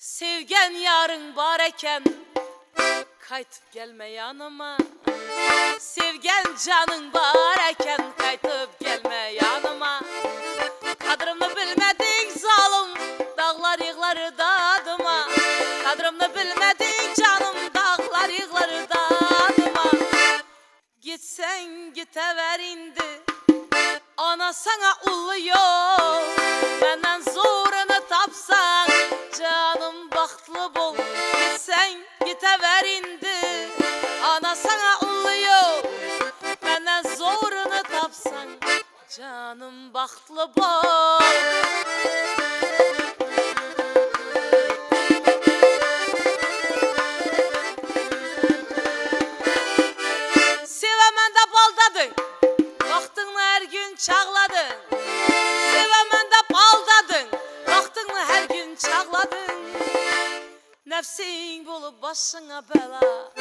Sevgen yarın var eken kaytıp gelme yanıma. Sevgen canın var eken kaytıp gelme yanıma. Kadrımı bilmedin zalim, dağlar yığları dadıma. Kadrımı bilmedin canım, dağlar yığları dadıma. Gitsen gitever indi, ana sana uluyor. Benden zorunu tapsan, canım bahtlı bol. Gitsen gitever indi, ana sana uluyor. Benden zorunu tapsan, canım bahtlı bol. Sevemen de baldadın, baktın her gün çağladın. Sevemen de baldadın, baktın her gün çağladın. Nefsin bulup başına bela,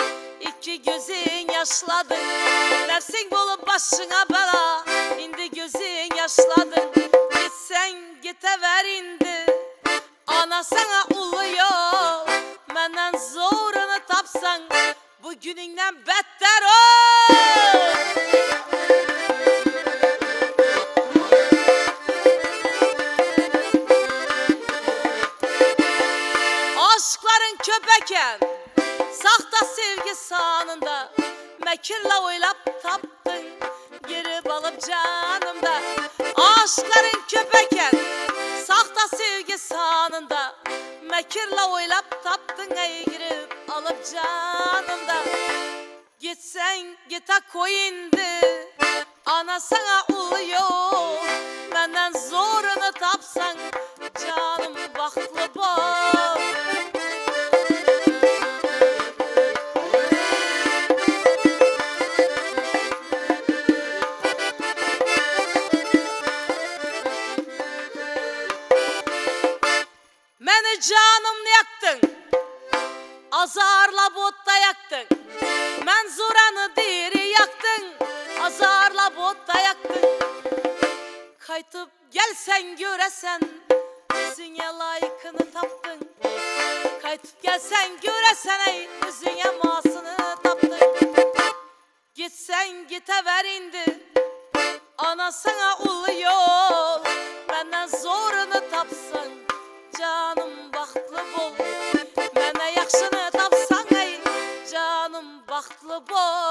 iki gözün yaşladın. Nefsin bulup başına bela, indi gözün yaşladın. Gitsen gitever indi, ana sana uluyor. Menden zorunu tapsan, bugününden beter ol. Aşkların köpeken, sahta sevgi sahanında, mekirle oylap taptın, girip alıp canımda. Aşkların köpeken, sahta sevgi sahanında, mekirle oylap taptın, ey girip alıp canımda. Gitsen gite koy indi, ana sana uluyor. Benden zorunu tapsan, canım bahtlı bol. Beni canımla yaktın, azarla botta yaktın. Menzuranı diri yaktın, azarla botta yaktın. Kaytıp gelsen göresen, yüzüne layıkını taptın. Kaytıp gelsen göresen, ey yüzüne masını taptın. Gitsen gitever indi, ana sana uluyor. Benden zorunu tapsan, canım bahtlı bol. Mene yakşını tapsan, ey canım bahtlı bol.